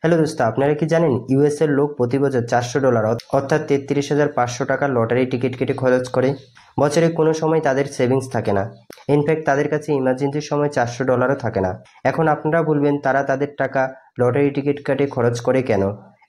Hello দোস্ত, আপনারা কি জানেন ইউএস এর লোক প্রতি বছর $400 অর্থাৎ 33,500 টাকার লটারি টিকিট কেটে খরচ করে। বছরে কোনো সময় তাদের সেভিংস থাকে না। ইনফ্যাক্ট তাদের কাছে ইমার্জেন্সির সময় $400ও থাকে না। এখন আপনারা বলবেন তারা তাদের টাকা লটারি টিকিট কেটে খরচ করে কেন,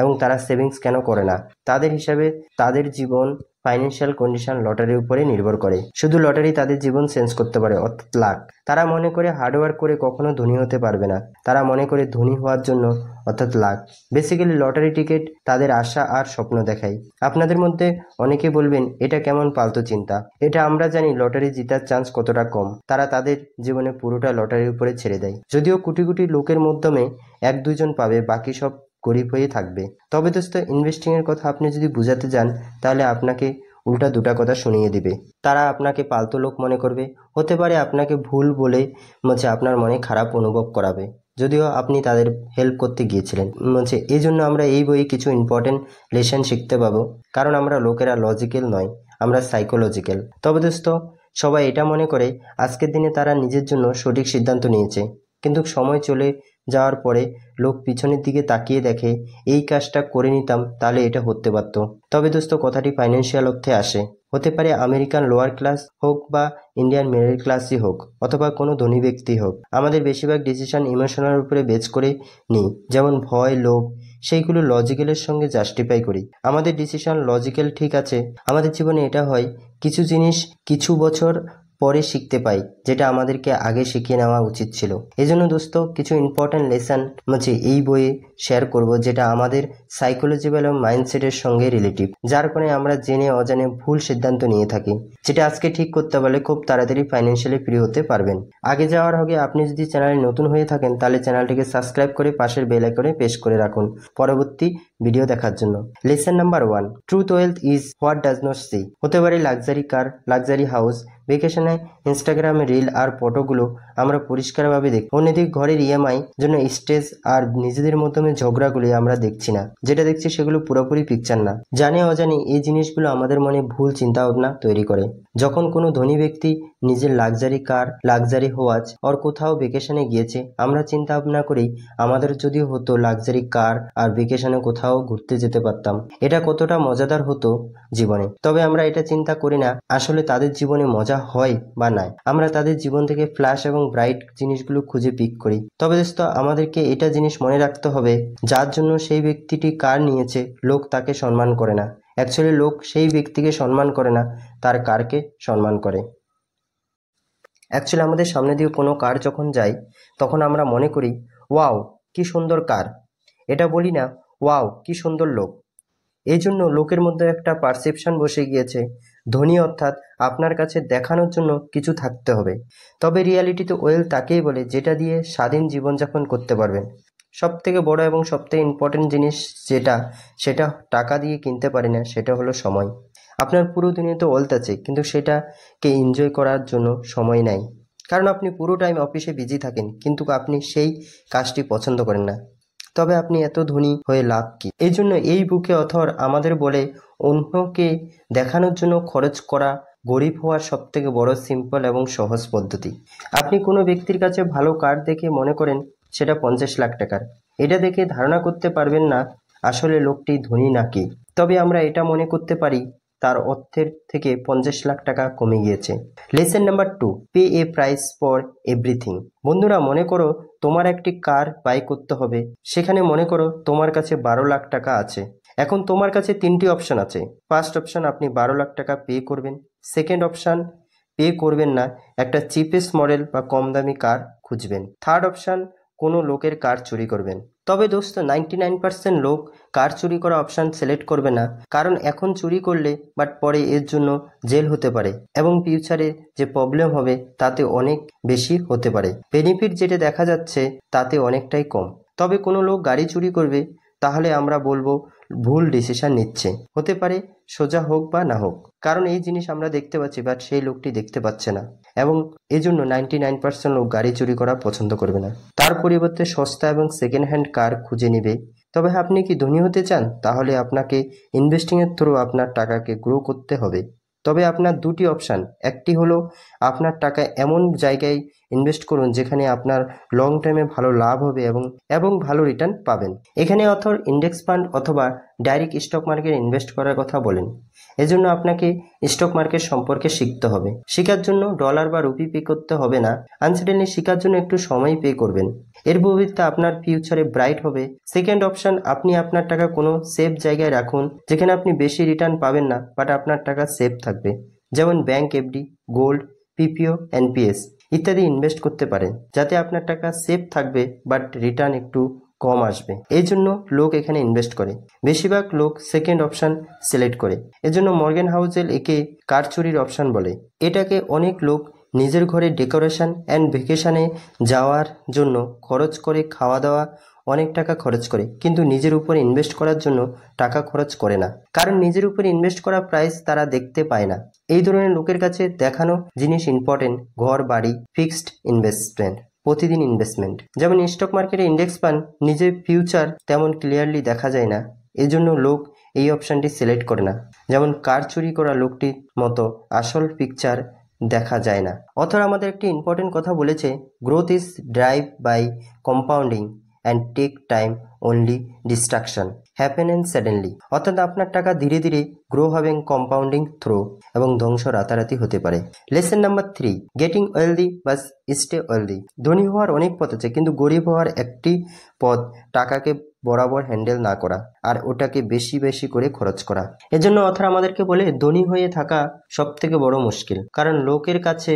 এবং তারা সেভিংস কেন করে না। তাদের হিসাবে তাদের জীবন ফাইন্যান্সিয়াল কন্ডিশন লটারির উপরে নির্ভর করে। শুধু লটারি তাদের জীবন চেঞ্জ করতে পারে, অর্থাৎ লাক। তারা মনে করে হার্ডওয়ার্ক করে কখনো ধনী হতে পারবে না। তারা মনে করে ধনী হওয়ার জন্য, অর্থাৎ লাক। বেসিক্যালি লটারি টিকিট তাদের আশা আর স্বপ্ন দেখায়। আপনাদের মধ্যে অনেকে বলবেন এটা কেমন ফালতু চিন্তা। এটা আমরা জানি লটারি জেতার চান্স কতটা কম। তারা তাদের জীবনে পুরোটা লটারির উপরে ছেড়ে দেয়। যদিও কোটি কোটি লোকের মাধ্যমে 1-2 জন পাবে, বাকি সব গরিব হয়ে থাকবে। তবে দোস্ত, ইনভেস্টিং এর কথা আপনি যদি বুঝাতে যান, তাহলে আপনাকে উল্টা দুটা কথা শুনিয়ে দিবে। তারা আপনাকে পালতু লোক মনে করবে, হতে পারে আপনাকে ভুল বলে আপনার মনে খারাপ অনুভব করাবে, যদিও আপনি তাদের হেল্প করতে গিয়েছিলেন। এই জন্য আমরা এই বইয়ে কিছু ইম্পর্টেন্ট লেসন শিখতে পাবো, কারণ আমরা লোকেরা লজিক্যাল নয়, আমরা সাইকোলজিক্যাল। তবে দোস্ত, সবাই এটা মনে করে আজকের দিনে তারা নিজের জন্য সঠিক সিদ্ধান্ত নিয়েছে, কিন্তু সময় চলে যাওয়ার পরে লোক পিছনের দিকে তাকিয়ে দেখে এই কাজটা করে নিতাম তাহলে এটা হতে পারত। তবে দোস্ত, কথাটি ফাইন্যান্সিয়াল অর্থে আসে। হতে পারে আমেরিকান লোয়ার ক্লাস হোক বা ইন্ডিয়ান মিডল ক্লাসই হোক, অথবা কোনো ধনী ব্যক্তি হোক। আমাদের বেশিরভাগ ডিসিশন ইমোশনাল উপরে বেস করে নিই, যেমন ভয়, লোভ, সেইগুলো লজিক্যালের সঙ্গে জাস্টিফাই করি। আমাদের ডিসিশন লজিক্যাল ঠিক আছে, আমাদের জীবনে এটা হয় কিছু জিনিস কিছু বছর পরে শিখতে পাই, যেটা আমাদেরকে আগে শিখিয়ে নেওয়া উচিত ছিল। এজন্য দোস্ত, কিছু ইম্পর্টেন্ট লেসন এই বইয়ে শেয়ার করব, যেটা আমাদের সাইকোলজিক্যাল এবং মাইন্ডসেটের সঙ্গে রিলেটিভ, যার কারণে আমরা জেনে অজানে ভুল সিদ্ধান্ত নিয়ে থাকি, যেটা আজকে ঠিক করতে পারলে খুব তাড়াতাড়ি ফাইন্যান্সিয়ালি ফ্রি হতে পারবেন। আগে যাওয়ার আগে আপনি যদি চ্যানেলে নতুন হয়ে থাকেন, তাহলে চ্যানেলটিকে সাবস্ক্রাইব করে পাশের বেল আইকনে প্রেস করে রাখুন পরবর্তী ভিডিও দেখার জন্য। Lesson number 1, truth wealth is what does not see. হতে পারে লাক্সারি কার, লাক্সারি হাউস, ভেকেশনে ইনস্টাগ্রামে রিল আর ফটোগুলো আমরা পরিষ্কারভাবে দেখি। অন্যদিকে ঘরের ইএমআই জন্য স্ট্রেস আর নিজেদের মাধ্যমে ঝগড়াগুলি আমরা দেখছি না, যেটা দেখছি সেগুলো পুরোপুরি পিকচার না। জানে অজানে এই জিনিসগুলো আমাদের মনে ভুল চিন্তা ভাবনা তৈরি করে। যখন কোনো ধনী ব্যক্তি নিজের লাক্সারি কার, লাক্সারি ওয়াচ আর কোথাও ভেকেশনে গিয়েছে, আমরা চিন্তা ভাবনা করি আমাদের যদি হতো লাক্সারি কার আর ভেকেশনে কোথাও ঘুরতে যেতে পারতাম, এটা কতটা মজাদার হতো জীবনে। তবে আমরা এটা চিন্তা করি না আসলে তাদের জীবনে মজা হয় বা নাই। আমরা তাদের জীবন থেকে ফ্ল্যাশ এবং ব্রাইট জিনিসগুলো খুঁজে পিক করি। তবে দোস্ত, আমাদেরকে এটা জিনিস মনে রাখতে হবে, যার জন্য সেই ব্যক্তিটি কার নিয়েছে, লোক তাকে সম্মান করে না। অ্যাকচুয়ালি লোক সেই ব্যক্তিকে সম্মান করে না, তার কারকে সম্মান করে। অ্যাকচুয়ালি আমাদের সামনে দিয়ে কোনো কার যখন যায়, তখন আমরা মনে করি ওয়াও কি সুন্দর কার, এটা বলি না ওয়াও কি সুন্দর লোক। এই জন্য লোকের মধ্যে একটা পারসেপশন বসে গিয়েছে, ধনী অর্থাৎ আপনার কাছে দেখানোর জন্য কিছু থাকতে হবে। তবে রিয়ালিটিতে ওয়েলথ তাকেই বলে যেটা দিয়ে স্বাধীন জীবনযাপন করতে পারবেন। সব থেকে বড় এবং সব থেকে ইম্পর্টেন্ট জিনিস সেটা টাকা দিয়ে কিনতে পারি না, সেটা হলো সময়। আপনার পুরো দুনিয়াতে ওয়েলথ আছে, কিন্তু সেটাকে এনজয় করার জন্য সময় নাই, কারণ আপনি পুরো টাইম অফিসে বিজি থাকেন, কিন্তু আপনি সেই কাজটি পছন্দ করেন না। তবে আপনি এত ধনী হয়ে লাভ কি? এই জন্য এই বুকে অথর আমাদের বলে অন্যকে দেখানোর জন্য খরচ করা গরিব হওয়ার সব থেকে বড় সিম্পল এবং সহজ পদ্ধতি। আপনি কোনো ব্যক্তির কাছে ভালো কার্ড দেখে মনে করেন সেটা 50 লাখ টাকার, এটা দেখে ধারণা করতে পারবেন না আসলে লোকটি ধনী নাকি। তবে আমরা এটা মনে করতে পারি তার অর্থের থেকে 50 লাখ টাকা কমে গিয়েছে। Lesson number 2, pay A price for everything. বন্ধুরা, মনে করো তোমার একটি কার বাই করতে হবে, সেখানে মনে করো তোমার কাছে 12 লাখ টাকা আছে। এখন তোমার কাছে 3টি অপশন আছে। ফার্স্ট অপশন, আপনি 12 লাখ টাকা পে করবেন। সেকেন্ড অপশন, পে করবেন না, একটা চিপেস্ট মডেল বা কম দামি কার খুঁজবেন। থার্ড অপশন, কোনো লোকের কার চুরি করবেন। তবে দোস্ত, 99% লোক কার চুরি করা অপশান সিলেক্ট করবে না, কারণ এখন চুরি করলে বাট পরে এর জন্য জেল হতে পারে এবং ফিউচারে যে প্রবলেম হবে তাতে অনেক বেশি হতে পারে। বেনিফিট যেটা দেখা যাচ্ছে তাতে অনেকটাই কম। তবে কোনো লোক গাড়ি চুরি করবে, তাহলে আমরা বলবো ভুল ডিসিশন নিচ্ছে। হতে পারে সোজা হোক বা না হোক, কারণ এই জিনিস আমরা দেখতে পাচ্ছি বাট সেই লোকটি দেখতে পাচ্ছে না, এবং এই জন্য 99% লোক গাড়ি চুরি করা পছন্দ করবে না। তার পরিবর্তে সস্তা এবং সেকেন্ড হ্যান্ড কার খুঁজে নেবে। তবে আপনি কি ধনী হতে চান, তাহলে আপনাকে ইনভেস্টিংয়ের থ্রু আপনার টাকাকে গ্রো করতে হবে। তবে আপনার দুটি অপশান, একটি হলো আপনার টাকা এমন জায়গায় ইনভেস্ট করুন, যেখানে আপনার লং টাইমে ভালো লাভ হবে এবং ভালো রিটার্ন পাবেন। এখানে অথর ইন্ডেক্স ফান্ড অথবা ডাইরেক্ট স্টক মার্কেটে ইনভেস্ট করার কথা বলেন। এজন্য আপনাকে স্টক মার্কেট সম্পর্কে শিখতে হবে। শেখার জন্য ডলার বা রুপি পে করতে হবে না, আনসার্টেনলি শেখার জন্য একটু সময় পে করবেন। এর ভবিষ্যতে আপনার ফিউচারে ব্রাইট হবে। সেকেন্ড অপশন, আপনি আপনার টাকা কোনো সেফ জায়গায় রাখুন, যেখানে আপনি বেশি রিটার্ন পাবেন না, বাট আপনার টাকা সেফ থাকবে। যেমন ব্যাংক এফডি, গোল্ড, পিপিও, এনপিএস ইত্যাদি ইনভেস্ট করতে পারেন, যাতে আপনার টাকা সেফ থাকবে বাট রিটার্ন একটু কম আসবে। এই জন্য লোক এখানে ইনভেস্ট করে। বেশিরভাগ লোক সেকেন্ড অপশন সিলেক্ট করে। এজন্য মর্গ্যান হাউসেল একে কার চুরির অপশন বলে। এটাকে অনেক লোক নিজের ঘরে ডেকোরেশন অ্যান্ড ভেকেশনে যাওয়ার জন্য খরচ করে, খাওয়া দাওয়া অনেক টাকা খরচ করে, কিন্তু নিজের উপর ইনভেস্ট করার জন্য টাকা খরচ করে না, কারণ নিজের উপর ইনভেস্ট করা প্রাইস তারা দেখতে পায় না। এই ধরনের লোকের কাছে দেখানো জিনিস ইম্পর্টেন্ট, ঘর বাড়ি, ফিক্সড ইনভেস্টমেন্ট, প্রতিদিন ইনভেস্টমেন্ট। যেমন স্টক মার্কেটে ইন্ডেক্স ফান্ড, নিজের ফিউচার তেমন ক্লিয়ারলি দেখা যায় না, এজন্য লোক এই অপশানটি সিলেক্ট করে না। যেমন কার চুরি করা লোকটির মতো আসল পিকচার দেখা যায় না। অথর আমাদের একটি ইম্পর্টেন্ট কথা বলেছে, growth is drive by compounding and take time, only destruction happen and suddenly. অর্থাৎ আপনার টাকা ধীরে ধীরে গ্রো হবে কম্পাউন্ডিং থ্রো, এবং ধ্বংস রাতারাতি হতে পারে। লেসন নাম্বার 3, গেটিং ওয়েলদি বাস স্টে ওয়েলদি। ধনী হওয়ার অনেক পথ আছে, কিন্তু গরিব হওয়ার একটি পথ, টাকাকে বরাবর হ্যান্ডেল না করা আর ওটাকে বেশি বেশি করে খরচ করা। এজন্য অথর আমাদেরকে বলে, ধনী হয়ে থাকা সব থেকে বড় মুশকিল, কারণ লোকের কাছে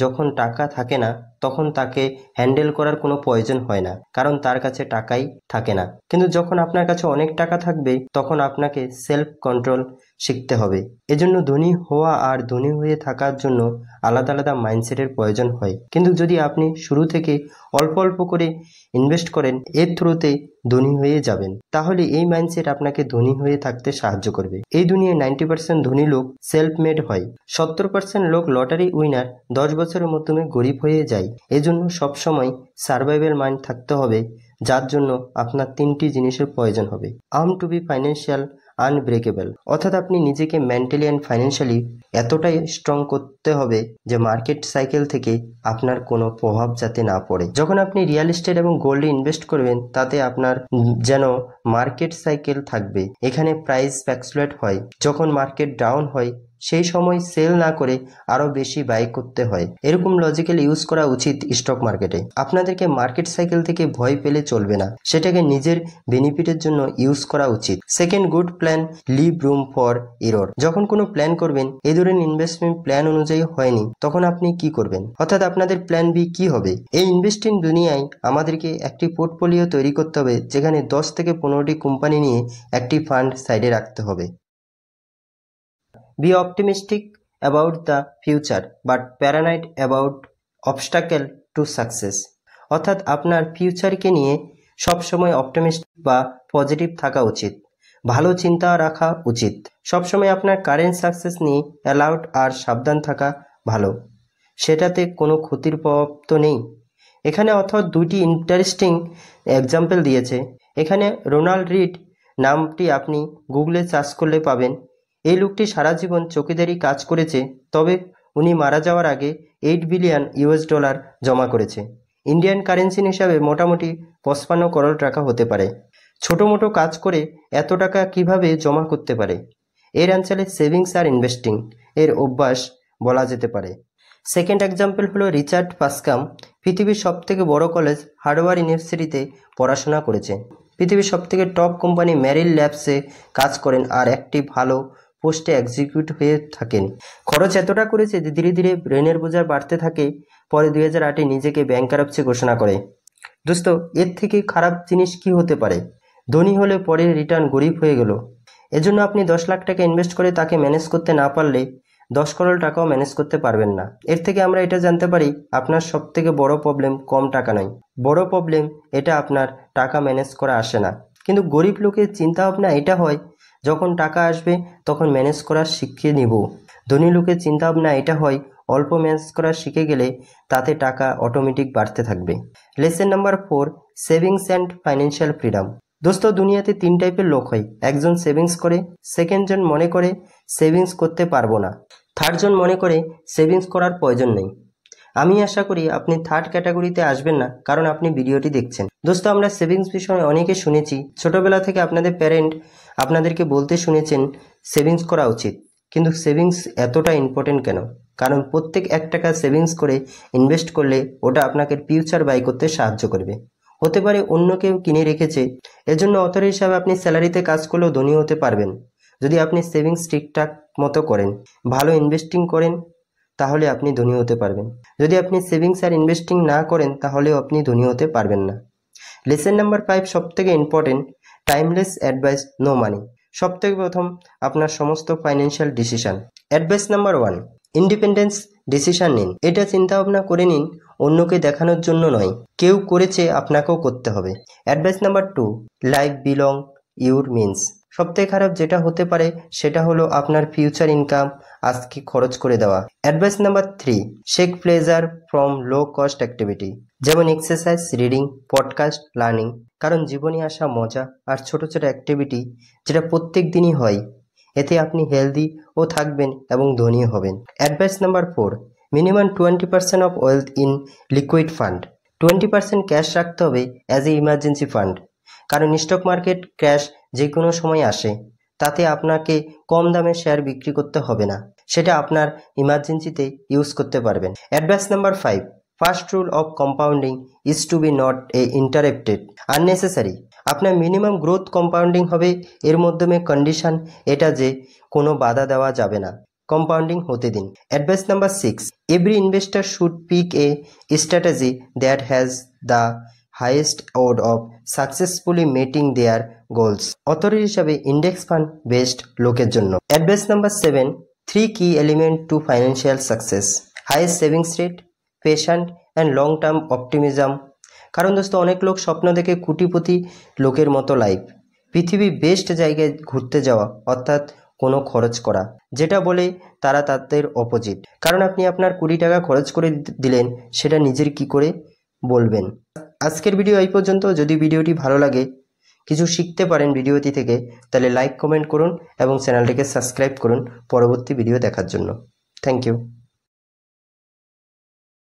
যখন টাকা থাকে না তখন তাকে হ্যান্ডেল করার কোনো প্রয়োজন হয় না, কারণ তার কাছে টাকাই থাকে না। কিন্তু যখন আপনার কাছে অনেক টাকা থাকবে তখন আপনাকে সেলফ কন্ট্রোল শিখতে হবে। এজন্য ধনী হওয়া আর ধনী হয়ে থাকার জন্য আলাদা আলাদা মাইন্ডসেটের প্রয়োজন হয়। কিন্তু যদি আপনি শুরু থেকে অল্প অল্প করে ইনভেস্ট করেন, এর থ্রুতে ধনী হয়ে যাবেন, তাহলে এই মাইন্ডসেট আপনাকে ধনী হয়ে থাকতে সাহায্য করবে। এই দুনিয়ায় 90% ধনী লোক সেলফ মেড হয়, 70% লোক লটারি উইনার 10 বছরের মাধ্যমে গরিব হয়ে যায়। এজন্য সবসময় সার্ভাইভাল মাইন্ড থাকতে হবে, যার জন্য আপনার 3টি জিনিসের প্রয়োজন হবে। Aim to be financial unbreakable, অর্থাৎ আপনি নিজেকে মেন্টালি অ্যান্ড ফাইন্যান্সিয়ালি এতটাই স্ট্রং করতে হবে যে মার্কেট সাইকেল থেকে আপনার কোনো প্রভাব যাতে না পড়ে। যখন আপনি রিয়েল এস্টেট এবং গোল্ডে ইনভেস্ট করবেন, তাতে আপনার যেন মার্কেট সাইকেল থাকবে। এখানে প্রাইস ফ্যাক্সুলেট হয়, যখন মার্কেট ডাউন হয় সেই সময় সেল না করে আরো বেশি বাই করতে হয়। এরকম লজিক্যাল ইউজ করা উচিত স্টক মার্কেটে। আপনাদেরকে মার্কেট সাইকেল থেকে ভয় পেলে চলবে না, সেটাকে নিজের বেনিফিটের জন্য ইউজ করা উচিত। Second, good plan leave room for error. যখন কোনো প্ল্যান করবেন, এই ধরনের ইনভেস্টমেন্ট প্ল্যান অনুযায়ী হয়নি, তখন আপনি কি করবেন, অর্থাৎ আপনাদের প্ল্যান বি কি হবে। এই ইনভেস্টিং দুনিয়ায় আমাদেরকে একটি পোর্টফোলিও তৈরি করতে হবে, যেখানে 10 থেকে 15টি কোম্পানি নিয়ে একটি ফান্ড সাইডে রাখতে হবে। Be optimistic about the future but paranoid about obstacle to success। অর্থাৎ আপনার ফিউচারকে নিয়ে সবসময় অপটিমিস্টিক বা পজিটিভ থাকা উচিত, ভালো চিন্তা রাখা উচিত। সবসময় আপনার কারেন্ট সাকসেস নিয়ে অ্যালাউড আর সাবধান থাকা ভালো, সেটাতে কোনো ক্ষতির প্রভাব তো নেই। এখানে অথর 2টি ইন্টারেস্টিং এক্সাম্পল দিয়েছে। এখানে রোনাল্ড রিড নামটি আপনি গুগলে সার্চ করলে পাবেন। এই লোকটি সারা জীবন চৌকিদারি কাজ করেছে, তবে উনি মারা যাওয়ার আগে $8 বিলিয়ন জমা করেছে। ইন্ডিয়ান কারেন্সি হিসাবে মোটামুটি 55 করোড় টাকা হতে পারে। ছোটো মোটো কাজ করে এত টাকা কিভাবে জমা করতে পারে? এর অ্যান্সারে সেভিংস আর ইনভেস্টিং এর অভ্যাস বলা যেতে পারে। সেকেন্ড এক্সাম্পল হলো রিচার্ড পাসকাম। পৃথিবীর সবথেকে বড় কলেজ হার্ভার্ড ইউনিভার্সিটিতে পড়াশোনা করেছে। পৃথিবীর সবথেকে টপ কোম্পানি মেরিল ল্যাবসে কাজ করেন আর একটি ভালো পোস্টে এক্সিকিউট হয়ে থাকেন। খরচ এতটা করেছে যে ধীরে ধীরে ঋণের বোঝা বাড়তে থাকে। পরে 2008-এ নিজেকে ব্যাংকারপ্সি ঘোষণা করে। দোস্ত, এর থেকে খারাপ জিনিস কি হতে পারে? ধনী হলে পরে রিটার্ন গরিব হয়ে গেল। এজন্য আপনি 10 লাখ টাকা ইনভেস্ট করে তাকে ম্যানেজ করতে না পারলে 10 করোড় টাকাও ম্যানেজ করতে পারবেন না। এর থেকে আমরা এটা জানতে পারি, আপনার সব থেকে বড় প্রবলেম কম টাকা নয়, বড় প্রবলেম এটা আপনার টাকা ম্যানেজ করা আসে না। কিন্তু গরিব লোকের চিন্তা ভাবনা এটা হয়, যখন টাকা আসবে তখন ম্যানেজ করা শিখিয়ে নিব। ধনী লোকের চিন্তা ভাবনা এটা হয়, অল্প ম্যানেজ করা শিখে গেলে তাতে টাকা অটোমেটিক বাড়তে থাকবে। Lesson number 4, savings and financial freedom. দোস্ত, দুনিয়াতে 3 টাইপের লোক হয়। একজন সেভিংস করে, সেকেন্ডজন মনে করে সেভিংস করতে পারবো না, থার্ডজন মনে করে সেভিংস করার প্রয়োজন নেই। আমি আশা করি আপনি থার্ড ক্যাটাগরিতে আসবেন না, কারণ আপনি ভিডিওটি দেখছেন। দোস্ত, আমরা সেভিংস বিষয়ে অনেকে শুনেছি, ছোটবেলা থেকে আপনাদের প্যারেন্ট আপনাদেরকে বলতে শুনেছেন সেভিংস করা উচিত। কিন্তু সেভিংস এতটা ইম্পর্টেন্ট কেন? কারণ প্রত্যেক 1 টাকা সেভিংস করে ইনভেস্ট করলে ওটা আপনাকে ফিউচার বাই করতে সাহায্য করবে। হতে পারে অন্য কেউ কিনে রেখেছে, এজন্য অথর হিসাবে আপনি স্যালারিতে কাজ করলেও ধনী হতে পারবেন। যদি আপনি সেভিংস ঠিকঠাক মতো করেন, ভালো ইনভেস্টিং করেন, তাহলে আপনি ধনী হতে পারবেন। যদি আপনি সেভিংস আর ইনভেস্টিং না করেন, তাহলেও আপনি ধনী হতে পারবেন না। লেসন নাম্বার 5 সবথেকে important, timeless advice, no money. সবথেকে প্রথম, আপনার সমস্ত financial decision. Advice number 1, independence decision নিন। এটা চিন্তা ভাবনা করে নিন, অন্যকে দেখানোর জন্য নয়। কেউ করেছে, আপনাকেও করতে হবে। Advice number 2, life belong your means. সবথেকে খারাপ যেটা হতে পারে সেটা হলো আপনার ফিউচার ইনকাম আজকে খরচ করে দেওয়া। Advice number 3, shake pleasure from low cost activity, যেমন এক্সারসাইজ, রিডিং, পডকাস্ট, লার্নিং। কারণ জীবনে আসা মজা আর ছোট ছোট অ্যাক্টিভিটি যেটা প্রত্যেক দিনই হয়, এতে আপনি হেলদি ও থাকবেন এবং ধনী হবেন। Advice number 4, minimum 20% of wealth in liquid fund. 20% cash রাখতে হবে অ্যাজ এ ইমার্জেন্সি ফান্ড। কারণ স্টক মার্কেট ক্র্যাশ যে কোনো সময় আসে, তাতে আপনাকে কম দামে শেয়ার বিক্রি করতে হবে না, সেটা আপনার ইমার্জেন্সিতে ইউজ করতে পারবেন। Advice number 5, first rule of compounding is to be not a interrupted unnecessary. আপনার মিনিমাম গ্রোথ কম্পাউন্ডিং হবে, এর মাধ্যমে কন্ডিশন এটা যে কোনো বাধা দেওয়া যাবে না, কম্পাউন্ডিং হতে দিন। Advice number 6, every investor should pick a strategy that has the highest odd of successfully meeting their goals. Authority হিসাবে ইন্ডেক্স ফান্ড বেস্ট লোকের জন্য। Advice number 7, 3 key element to financial success, highest savings rate, patient and long term optimism. কারণ দোস্ত, অনেক লোক স্বপ্ন দেখে কোটিপতি লোকের মতো লাইফ, পৃথিবীর বেস্ট জায়গায় ঘুরতে যাওয়া, অর্থাৎ কোনো খরচ করা, যেটা বলে তারা তাদের অপোজিট। কারণ আপনি আপনার 20 টাকা খরচ করে দিলেন, সেটা নিজের কি করে বলবেন। আজকের ভিডিও এই পর্যন্ত। যদি ভিডিওটি ভালো লাগে, কিছু শিখতে পারেন ভিডিওটি থেকে, তাহলে লাইক কমেন্ট করুন এবং চ্যানেলটিকে সাবস্ক্রাইব করুন পরবর্তী ভিডিও দেখার জন্য। Thank you.